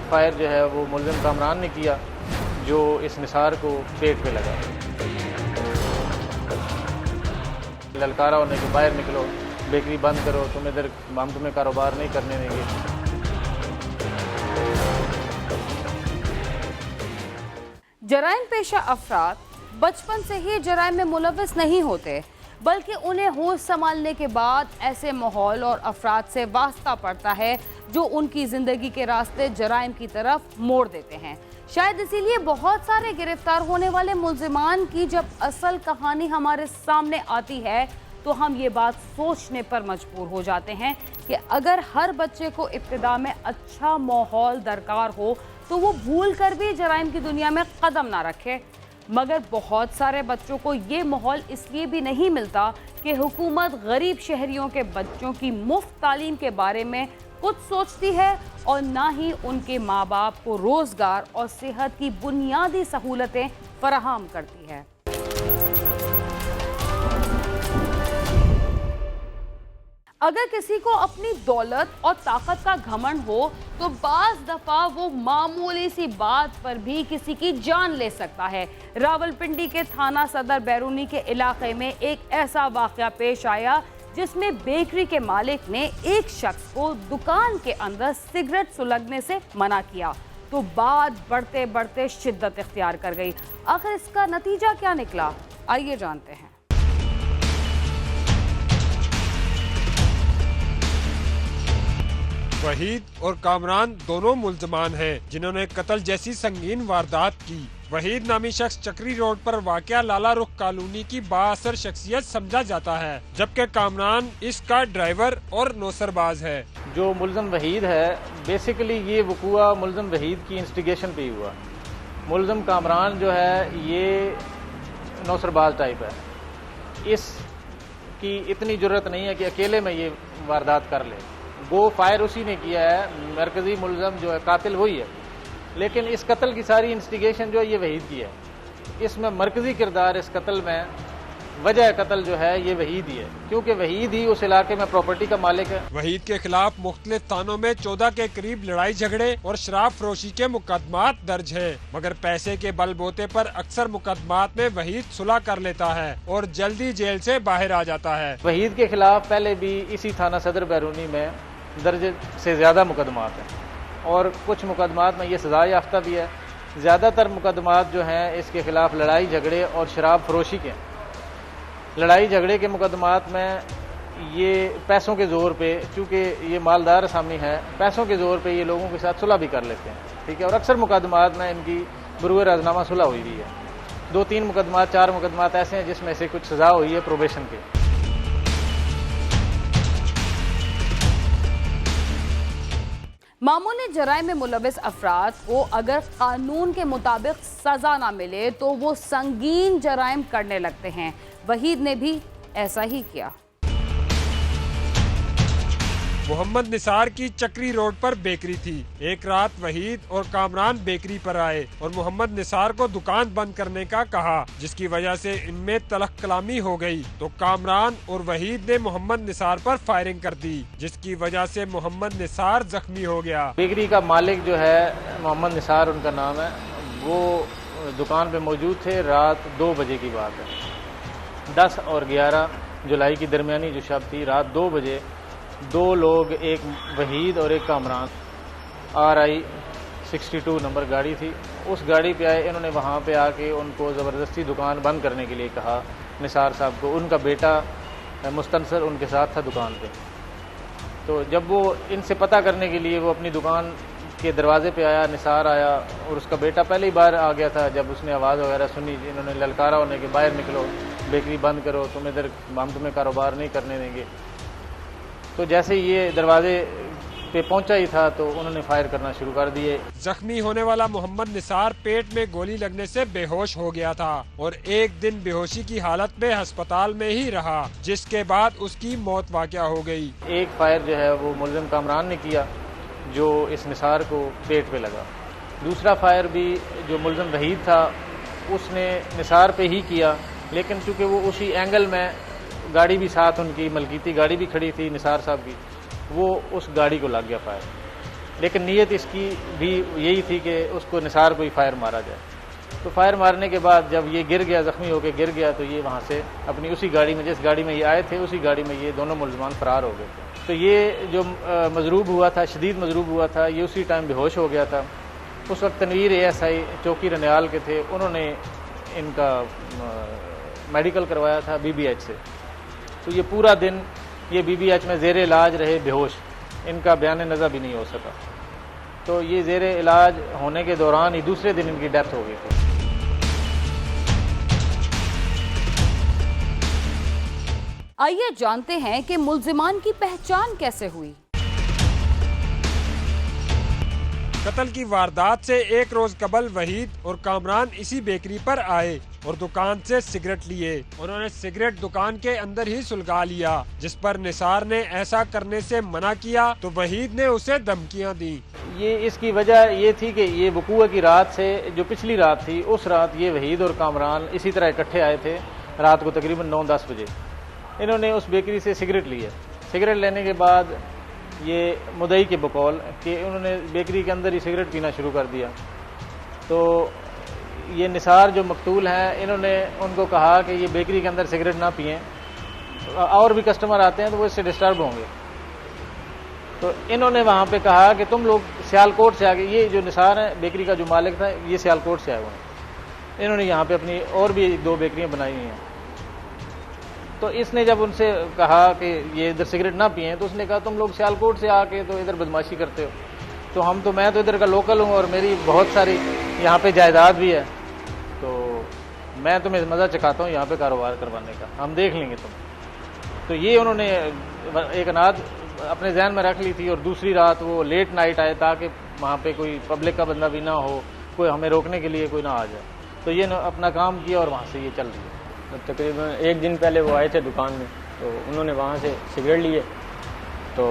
Fire जो है वो मुलजिम कामरान ने किया, जो इस निसार को पेट पे लगा। ललकारा होने के बाहर निकलो, बेकरी बंद करो, हम तुम्हें कारोबार नहीं करने देंगे। जराइम पेशा अफराद बचपन से ही जराइम में मुलव्वस नहीं होते, बल्कि उन्हें होश संभालने के बाद ऐसे माहौल और अफराद से वास्ता पड़ता है जो उनकी ज़िंदगी के रास्ते जराइम की तरफ मोड़ देते हैं। शायद इसीलिए बहुत सारे गिरफ्तार होने वाले मुल्जिमान की जब असल कहानी हमारे सामने आती है तो हम ये बात सोचने पर मजबूर हो जाते हैं कि अगर हर बच्चे को इब्तिदा में अच्छा माहौल दरकार हो तो वो भूल कर भी जराइम की दुनिया में कदम ना रखे। मगर बहुत सारे बच्चों को ये माहौल इसलिए भी नहीं मिलता कि हुकूमत गरीब शहरियों के बच्चों की मुफ्त तालीम के बारे में कुछ सोचती है और ना ही उनके माँ बाप को रोज़गार और सेहत की बुनियादी सहूलतें फराहम करती है। अगर किसी को अपनी दौलत और ताकत का घमंड हो तो बाज़ दफ़ा वो मामूली सी बात पर भी किसी की जान ले सकता है। रावलपिंडी के थाना सदर बैरूनी के इलाके में एक ऐसा वाक़या पेश आया जिसमें बेकरी के मालिक ने एक शख्स को दुकान के अंदर सिगरेट सुलगने से मना किया तो बात बढ़ते बढ़ते शिद्दत इख्तियार कर गई। आखिर इसका नतीजा क्या निकला, आइए जानते हैं। वहीद और कामरान दोनों मुल्जमान हैं जिन्होंने कत्ल जैसी संगीन वारदात की। वहीद नामी शख्स चक्री रोड पर वाक़या लाला रुख कॉलोनी की बाअसर शख्सियत समझा जाता है, जबकि कामरान इसका ड्राइवर और नौसरबाज है। जो मुल्जिम वहीद है, बेसिकली ये वक़ूआ मुल्जिम वहीद की इंस्टिगेशन पे हुआ। मुल्जिम कामरान जो है ये नौसरबाज टाइप है, इसकी इतनी जुर्रत नहीं है कि अकेले में ये वारदात कर ले। वो फायर उसी ने किया है, मरकजी मुल्ज़म जो है कातिल वही है, लेकिन इस कत्ल की सारी इंस्टिगेशन जो है ये वहीद की है। इसमें मरकजी किरदार इस कत्ल में, वजह कत्ल जो है ये वहीद ही है, क्योंकि वहीद ही उस इलाके में प्रॉपर्टी का मालिक है। वहीद के खिलाफ मुख्तलिफ थानों में 14 के करीब लड़ाई झगड़े और शराब फरोशी के मुकदमात दर्ज है, मगर पैसे के बलबूते पर अक्सर मुकदमात में वहीद सुलह कर लेता है और जल्दी जेल से बाहर आ जाता है। वहीद के खिलाफ पहले भी इसी थाना सदर बैरूनी में दर्ज से ज्यादा मुकदमात हैं और कुछ मुकदमात में ये सजा याफ्ता भी है। ज्यादातर मुकदमात जो हैं इसके खिलाफ लड़ाई झगड़े और शराब फरोशी के। लड़ाई झगड़े के मुकदमात में ये पैसों के जोर पे, चूँकि ये मालदार असामी है, पैसों के जोर पे ये लोगों के साथ सुलह भी कर लेते हैं, ठीक है। और अक्सर मुकदमात में इनकी बरूए राजनामा सुलह हुई हुई है। 2-3 मुकदमात 4 मुकदमात ऐसे हैं जिसमें से कुछ सजा हुई है प्रोबेशन के। मामूली जराइम में मुलव्वस अफराद को अगर कानून के मुताबिक सजा ना मिले तो वो संगीन जराइम करने लगते हैं। वहीद ने भी ऐसा ही किया। मोहम्मद निसार की चक्री रोड पर बेकरी थी। एक रात वहीद और कामरान बेकरी पर आए और मोहम्मद निसार को दुकान बंद करने का कहा, जिसकी वजह से इनमें तलख कलामी हो गई तो कामरान और वहीद ने मोहम्मद निसार पर फायरिंग कर दी, जिसकी वजह से मोहम्मद निसार जख्मी हो गया। बेकरी का मालिक जो है मोहम्मद निसार उनका नाम है, वो दुकान पे मौजूद थे। रात 2 बजे की बात है, 10 और 11 जुलाई की दरमियानी जो शब थी, रात 2 बजे 2 लोग, एक वहीद और एक कामरान, RI 62 नंबर गाड़ी थी, उस गाड़ी पे आए। इन्होंने वहाँ पे आके उनको ज़बरदस्ती दुकान बंद करने के लिए कहा, निसार साहब को। उनका बेटा मुस्तनसर उनके साथ था दुकान पे। तो जब वो इनसे पता करने के लिए वो अपनी दुकान के दरवाजे पे आया, निसार आया और उसका बेटा पहले ही बाहर आ गया था। जब उसने आवाज़ वगैरह सुनी, इन्होंने ललकारा होने के बाहर निकलो, बेकरी बंद करो, हम तुम्हें कारोबार नहीं करने देंगे। तो जैसे ये दरवाजे पे पहुंचा ही था तो उन्होंने फायर करना शुरू कर दिए। जख्मी होने वाला मोहम्मद निसार पेट में गोली लगने से बेहोश हो गया था और एक दिन बेहोशी की हालत में अस्पताल में ही रहा, जिसके बाद उसकी मौत वाक़या हो गई। एक फायर जो है वो मुल्जिम कामरान ने किया, जो इस निसार को पेट पे लगा। दूसरा फायर भी जो मुल्जिम वहीद था उसने निसार पे ही किया, लेकिन चूँकि वो उसी एंगल में, गाड़ी भी साथ उनकी मलकीती गाड़ी भी खड़ी थी निसार साहब की, वो उस गाड़ी को लग गया फायर। लेकिन नीयत इसकी भी यही थी कि उसको निसार को ही फायर मारा जाए। तो फायर मारने के बाद जब ये गिर गया, ज़ख्मी होकर गिर गया, तो ये वहाँ से अपनी उसी गाड़ी में, जिस गाड़ी में ये आए थे, उसी गाड़ी में ये दोनों मुलजमान फरार हो गए थे। तो ये जो मजरूब हुआ था, शदीद मजरूब हुआ था, ये उसी टाइम बेहोश हो गया था। उस वक्त तनवीर ASI चौकी रनियाल के थे, उन्होंने इनका मेडिकल करवाया था BBH से। तो ये पूरा दिन ये BBH में ज़ेर इलाज रहे बेहोश, इनका बयान नज़र भी नहीं हो सका। तो ये ज़ेर इलाज होने के दौरान ही दूसरे दिन इनकी डेथ हो गई थी। आइए जानते हैं कि मुल्जिमान की पहचान कैसे हुई। कत्ल की वारदात से एक रोज कबल वहीद और कामरान इसी बेकरी पर आए और दुकान से सिगरेट लिए। उन्होंने सिगरेट दुकान के अंदर ही सुलगा लिया, जिस पर निसार ने ऐसा करने से मना किया तो वहीद ने उसे धमकियां दी। ये इसकी वजह ये थी कि ये वकूआ की रात से, जो पिछली रात थी, उस रात ये वहीद और कामरान इसी तरह इकट्ठे आए थे रात को तकरीबन 9-10 बजे। इन्होंने उस बेकरी से सिगरेट लिए। सिगरेट लेने के बाद ये मुदई के बकौल कि उन्होंने बेकरी के अंदर ही सिगरेट पीना शुरू कर दिया। तो ये निसार जो मकतूल हैं, इन्होंने उनको कहा कि ये बेकरी के अंदर सिगरेट ना पिएं, और भी कस्टमर आते हैं तो वो इससे डिस्टर्ब होंगे। तो इन्होंने वहाँ पे कहा कि तुम लोग सियालकोट से आगे, ये जो निसार है बेकरी का जो मालिक था, ये सियालकोट से आए हुए हैं। इन्होंने यहाँ पे अपनी और भी 2 बेकरियाँ बनाई हुई हैं। तो इसने जब उनसे कहा कि ये इधर सिगरेट ना पिए, तो उसने कहा तुम लोग सियालकोट से आके तो इधर बदमाशी करते हो, तो मैं तो इधर का लोकल हूँ और मेरी बहुत सारी यहाँ पे जायदाद भी है, तो मैं तुम्हें मज़ा चखाता हूँ यहाँ पे कारोबार करवाने का, हम देख लेंगे तुम। तो ये उन्होंने एक रात अपने जहन में रख ली थी, और दूसरी रात वो लेट नाइट आए ताकि वहाँ पे कोई पब्लिक का बंदा भी ना हो, कोई हमें रोकने के लिए कोई ना आ जाए। तो ये अपना काम किया और वहाँ से ये चल रही है। तकरीबन 1 दिन पहले वो आए थे दुकान में, तो उन्होंने वहाँ से सिगरेट लिए, तो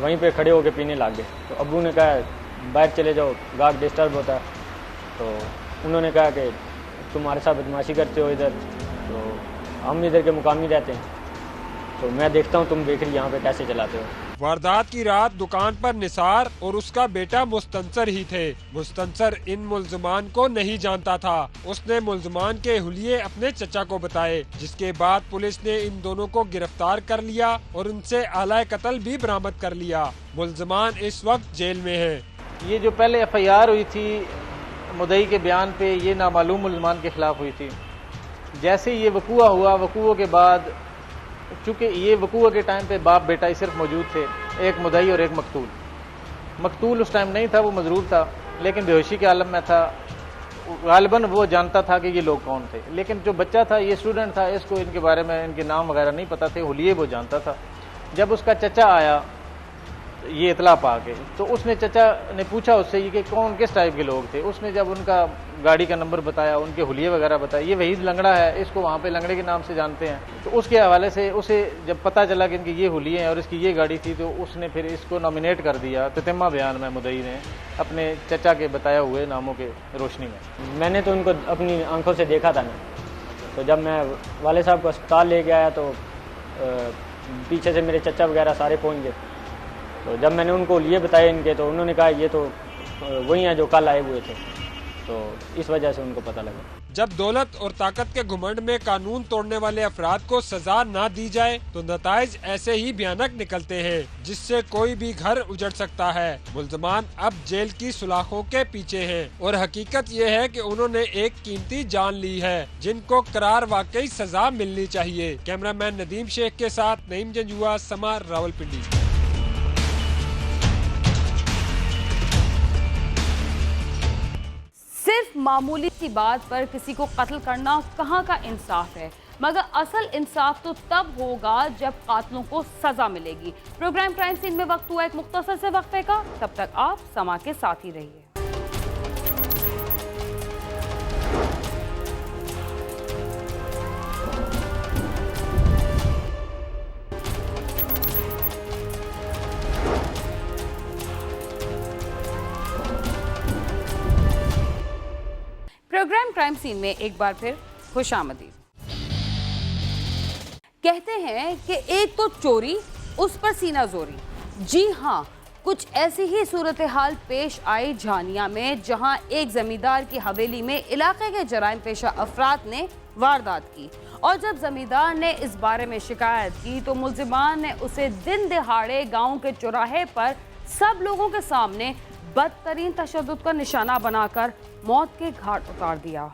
वहीं पे खड़े होकर पीने लग गए। तो अब्बू ने कहा बाहर चले जाओ, गाहक डिस्टर्ब होता है। तो उन्होंने कहा कि तुम्हारे साथ बदमाशी करते हो इधर, तो हम इधर के मुकामी रहते हैं, तो मैं देखता हूँ तुम बेकरी यहाँ पे कैसे चलाते हो। वारदात की रात दुकान पर निसार और उसका बेटा मुस्तंसर ही थे। मुस्तंसर इन मुल्जमान को नहीं जानता था। उसने मुल्जमान के हुलिये अपने चचा को बताए, जिसके बाद पुलिस ने इन दोनों को गिरफ्तार कर लिया और उनसे आला कत्ल भी बरामद कर लिया। मुल्जमान इस वक्त जेल में है। ये जो पहले FIR हुई थी मुदई के बयान पे, ये नामालूम मुल्जमान के खिलाफ हुई थी। जैसे ये वकूआ हुआ, वकूआ के बाद चूँकि ये वकूआ के टाइम पे बाप बेटा ही सिर्फ मौजूद थे, एक मुदई और एक मकतूल। मकतूल उस टाइम नहीं था, वो मजरूर था, लेकिन बेहोशी के आलम में था। गालिबन वो जानता था कि ये लोग कौन थे, लेकिन जो बच्चा था, ये स्टूडेंट था, इसको इनके बारे में, इनके नाम वगैरह नहीं पता थे, हुलिये वो जानता था। जब उसका चचा आया ये इतला पा के, तो उसने, चचा ने पूछा उससे कि कौन किस टाइप के लोग थे। उसने जब उनका गाड़ी का नंबर बताया, उनके हुलिये वगैरह बताया, ये वहीद लंगड़ा है, इसको वहाँ पे लंगड़े के नाम से जानते हैं। तो उसके हवाले से उसे जब पता चला कि इनके ये हुलिये हैं और इसकी ये गाड़ी थी, तो उसने फिर इसको नॉमिनेट कर दिया ततिम्मा बयान में मुदई ने, अपने चचा के बताया हुए नामों के रोशनी में। मैंने तो उनको अपनी आंखों से देखा था ना, तो जब मैं वाले साहब को अस्पताल ले गया तो पीछे से मेरे चचा वगैरह सारे पहुँच गए। तो जब मैंने उनको लिए बताए इनके, तो उन्होंने कहा ये तो वही हैं जो कल आए हुए थे, तो इस वजह से उनको पता लगा। जब दौलत और ताकत के घुमंड में कानून तोड़ने वाले अफराद को सजा ना दी जाए तो नताइज ऐसे ही भयानक निकलते हैं, जिससे कोई भी घर उजड़ सकता है। मुल्जमान अब जेल की सुलाखों के पीछे हैं और हकीकत ये है कि उन्होंने एक कीमती जान ली है, जिनको करार वाकई सजा मिलनी चाहिए। कैमरामैन नदीम शेख के साथ नईम जंजुआ, समा, रावलपिंडी। सिर्फ मामूली सी बात पर किसी को कत्ल करना कहाँ का इंसाफ है, मगर असल इंसाफ तो तब होगा जब कातिलों को सजा मिलेगी। प्रोग्राम क्राइम सीन में वक्त हुआ एक मुख्तसर से वक्फे का, तब तक आप समा के साथ ही रहिए। प्रोग्राम क्राइम सीन में एक बार फिर खुशामदीद। कहते हैं कि एक तो चोरी, उस पर सीना जोरी। जी हाँ, कुछ ऐसी ही सूरत हाल पेश आई झानिया में, जहां एक जमींदार की हवेली में इलाके के जराइम पेशा अफराद ने वारदात की और जब जमींदार ने इस बारे में शिकायत की तो मुल्जिमान ने उसे दिन दिहाड़े गांव के चौराहे पर सब लोगों के सामने बदतरीन तशद्दुद का निशाना बनाकर मौत के घाट उतार दिया।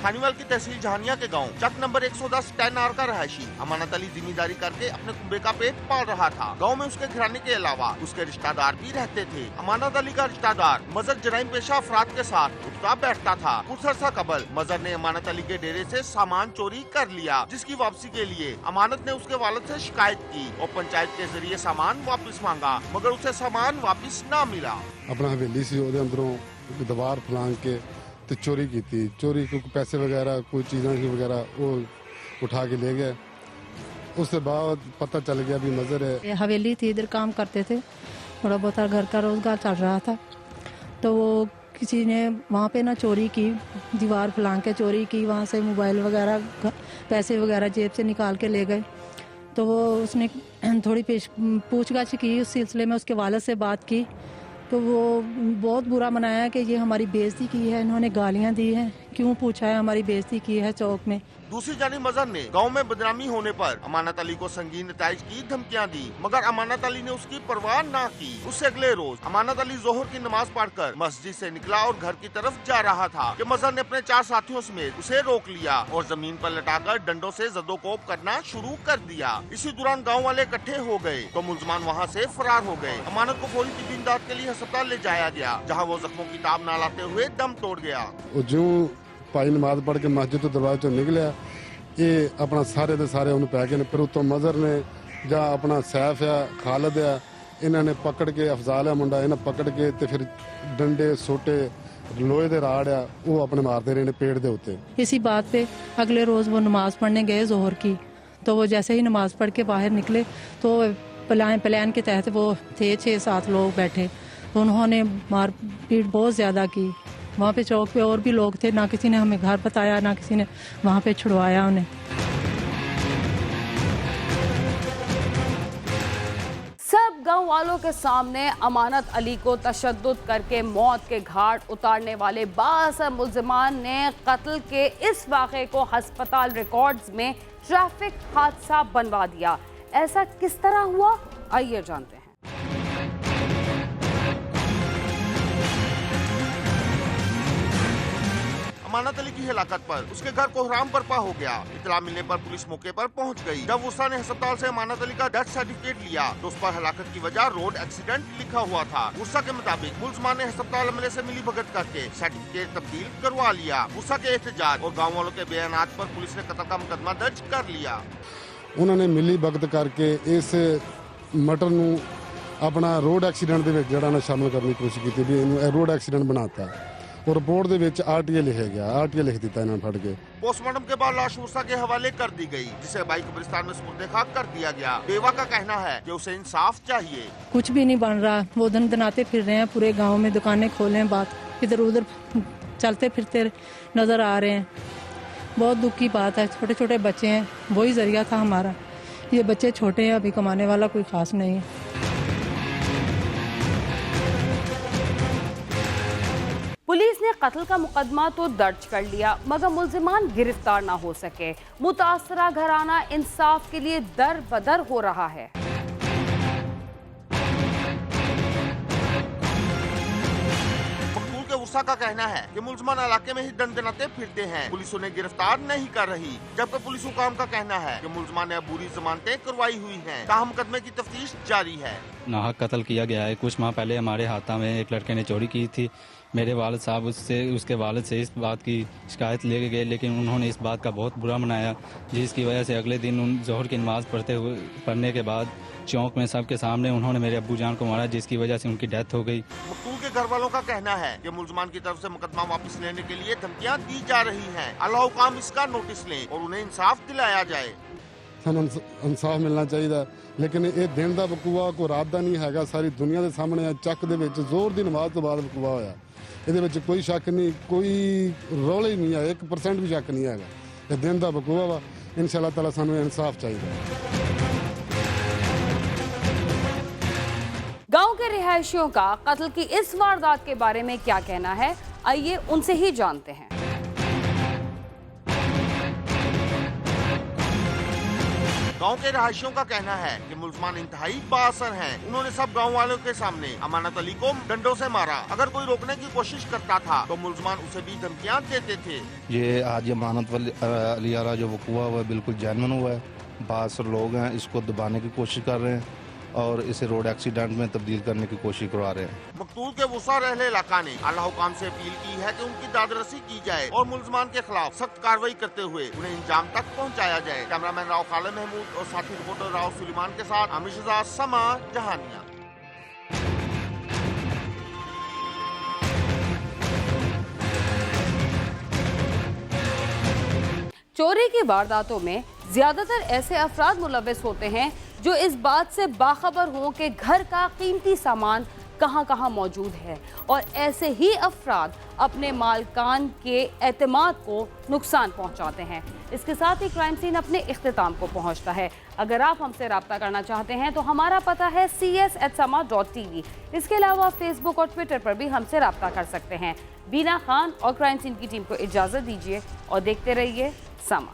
खानीवाल की तहसील झानिया के गांव चक नंबर 110 10R का रहायशी अमानत अली जिम्मेदारी करके अपने कुंबे का पेट पाल रहा था। गांव में उसके घराने के अलावा उसके रिश्तेदार भी रहते थे। अमानत अली का रिश्तेदार मजर जराइम पेशा अफराद के साथ उठता बैठता था। कुछ अर्सा कबल मजर ने अमानत अली के डेरे से सामान चोरी कर लिया, जिसकी वापसी के लिए अमानत ने उसके वालिद से शिकायत की और पंचायत के जरिए सामान वापस मांगा, मगर उसे सामान वापस न मिला। अपना हवेली से अंदरों दीवार फलांग के तो चोरी की थी। चोरी क्योंकि पैसे वगैरह कोई चीज़ें वगैरह वो उठा के ले गए। उसके बाद पता चल गया भी मजर है। हवेली थी, इधर काम करते थे, थोड़ा बहुत घर का रोजगार चल रहा था। तो वो किसी ने वहाँ पे ना चोरी की, दीवार फलांग के चोरी की, वहाँ से मोबाइल वगैरह पैसे वगैरह जेब से निकाल के ले गए। तो वो उसने थोड़ी पूछताछ की, उस सिलसिले में उसके वालिद से बात की तो वो बहुत बुरा मनाया कि ये हमारी बेइज्जती की है, इन्होंने गालियां दी हैं, क्यों पूछा है, हमारी बेइज्जती की है चौक में। दूसरी जानिब मजर ने गांव में बदनामी होने पर अमानत अली को संगीन नताइज की धमकियां दी, मगर अमानत अली ने उसकी परवाह न की। उससे अगले रोज अमानत अली जोहर की नमाज पढ़कर मस्जिद से निकला और घर की तरफ जा रहा था कि मजर ने अपने 4 साथियों समेत उसे रोक लिया और जमीन पर लटाकर डंडों से जदोकोब करना शुरू कर दिया। इसी दौरान गाँव वाले इकट्ठे हो गए तो मुल्जमान वहाँ से फरार हो गए। अमानत को फौरी तिब्बी इमदाद के लिए अस्पताल ले जाया गया, जहाँ वो जख्मों की ताब न लाते हुए दम तोड़ गया। भाई नमाज पढ़ के मस्जिद तो दरवाजे चो निकलिया, ये अपना सारे दे सारे उन्हें पै गए। फिर उतो मजर ने जा अपना सैफ आ खालिद आ, इन्होंने पकड़ के अफजाल आ मुंडा, इन्हें पकड़ के ते फिर डंडे सोटे लोहे दे राड़ आ वो अपने मारते रहे पेड़ दे उत्ते। इसी बात पे अगले रोज वो नमाज पढ़ने गए जोहर की, तो वो जैसे ही नमाज पढ़ के बाहर निकले तो प्लान के तहत वो थे 6-7 लोग बैठे, तो उन्होंने मारपीट बहुत ज्यादा की। वहाँ पे चौक पे और भी लोग थे, ना किसी ने हमें घर बताया, ना किसी ने वहाँ पे छुड़वाया उन्हें। सब गांव वालों के सामने अमानत अली को तशद्दुद करके मौत के घाट उतारने वाले बासर मुल्जिमान ने कत्ल के इस वाक़े को हस्पताल रिकॉर्ड्स में ट्रैफिक हादसा बनवा दिया। ऐसा किस तरह हुआ, आइए जानते हैं। अमानत अली की हिलाकत पर उसके घर कोहराम बर्पा हो गया। इतला मिलने पर पुलिस मौके पर पहुंच गई। जब उषा ने अस्पताल से अमानत अली का डेथ सर्टिफिकेट लिया तो उस पर हलाकत की वजह रोड एक्सीडेंट लिखा हुआ था। उषा के मुताबिक मुल्जमान ने अस्पताल अमले से मिली भगत करके सर्टिफिकेट तब्दील करवा लिया। उषा के एहतजाज और गाँव वालों के बयानात पर पुलिस ने कत्ल का मुकदमा दर्ज कर लिया। उन्होंने मिली भगत करके इस मटर नू अपना रोड एक्सीडेंट दे विच जिहड़ा ना शामिल करने की कोशिश की भी इन्हू रोड एक्सीडेंट बनाता और रिपोर्ट दे विच RTA लिखा गया, RTA लिख दिता इन्होंने फट के। पोस्टमार्टम के बाद लाश उषा के हवाले कर दी गई, जिसे बाई कब्रिस्तान में सुपुर्द खाक कर दिया गया। बेवा का कहना है कि उसे इंसाफ चाहिए। कुछ भी नहीं बन रहा, वो दिन दनाते फिर रहे हैं पूरे गाँव में, दुकानें खोले, बात इधर उधर चलते फिरते नजर आ रहे हैं। बहुत दुख की बात है, छोटे छोटे बच्चे हैं, वही जरिया था हमारा। ये बच्चे छोटे हैं, अभी कमाने वाला कोई खास नहीं है। पुलिस ने कत्ल का मुकदमा तो दर्ज कर लिया, मगर मुल्जिमान गिरफ्तार ना हो सके। मुतासरा घराना इंसाफ के लिए दर बदर हो रहा है। मकतूल के उर्सा का कहना है कि मुल्जिमान इलाके में ही दंदनाते फिरते हैं, पुलिस उन्हें गिरफ्तार नहीं कर रही। जबकि पुलिस हुकाम का कहना है कि मुल्जिमान ने अबूरी जमानतें करवाई हुई हैं। ताहम मुकदमे की तफ्तीश जारी है। नाहक कत्ल किया गया है। कुछ माह पहले हमारे हाथा में एक लड़के ने चोरी की थी। मेरे वालिद साहब उसके वालिद से इस बात की शिकायत ले गए, लेकिन उन्होंने इस बात का बहुत बुरा मनाया, जिसकी वजह से अगले दिन उन जोहर की नमाज पढ़ने के बाद चौक में सबके सामने उन्होंने मेरे अब्बू जान को मारा, जिसकी वजह से उनकी डेथ हो गई। मकतूल के घर वालों का कहना है कि मुल्जिमान की तरफ से मुकदमा वापस लेने के लिए धमकियां दी जा रही हैं। अल्लाह हुकाम इसका नोटिस लें और उन्हें इंसाफ दिलाया जाए। इंसाफ मिलना चाहिए, लेकिन ये दिन का वकूआ कोई रात का नहीं है। सारी दुनिया के सामने चक दे विच जोर की नमाज तो बाद वकूआ होया। ये कोई शक नहीं, कोई रौले ही नहीं है, 1% भी शक नहीं है। ਇਹ ਦਿਨ ਦਾ ਵਕੂਆ ਵਾ इंशाअल्लाह ताला सानू इंसाफ चाहिए। गांव के रिहायशियों का कत्ल की इस वारदात के बारे में क्या कहना है, आइए उनसे ही जानते हैं। गांव के रहायशियों का कहना है कि मुलजमान इंतहाई बाअसर हैं। उन्होंने सब गांव वालों के सामने अमानत अली को डंडों से मारा। अगर कोई रोकने की कोशिश करता था तो मुलजमान उसे भी धमकियां देते थे। ये आज अमानत अली वाला जो वकूआ हुआ है बिल्कुल जेन्युइन हुआ है। बाअसर लोग हैं, इसको दबाने की कोशिश कर रहे हैं और इसे रोड एक्सीडेंट में तब्दील करने की कोशिश करवा रहे हैं। मकतूल के वुसा रहले इलाका ने आला हुकाम से अपील की है कि उनकी दादरसी की जाए और मुलजमान के खिलाफ सख्त कार्रवाई करते हुए उन्हें इंजाम तक पहुंचाया जाए। कैमरामैन राव खालिद महमूद और साथी रिपोर्टर राव सुलेमान के साथ आमिर शहजाद, समा जहानिया। चोरी की वारदातों में ज्यादातर ऐसे अफराद मुलव्विस होते हैं जो इस बात से बाखबर हों कि घर का कीमती सामान कहां कहां मौजूद है, और ऐसे ही अफराद अपने मालकान के एतमाद को नुकसान पहुंचाते हैं। इसके साथ ही क्राइम सीन अपने इख्तिताम को पहुंचता है। अगर आप हमसे रब्ता करना चाहते हैं तो हमारा पता है cs@sama.tv। इसके अलावा फेसबुक और ट्विटर पर भी हमसे रब्ता कर सकते हैं। बीना खान और क्राइम सीन की टीम को इजाज़त दीजिए और देखते रहिए समा।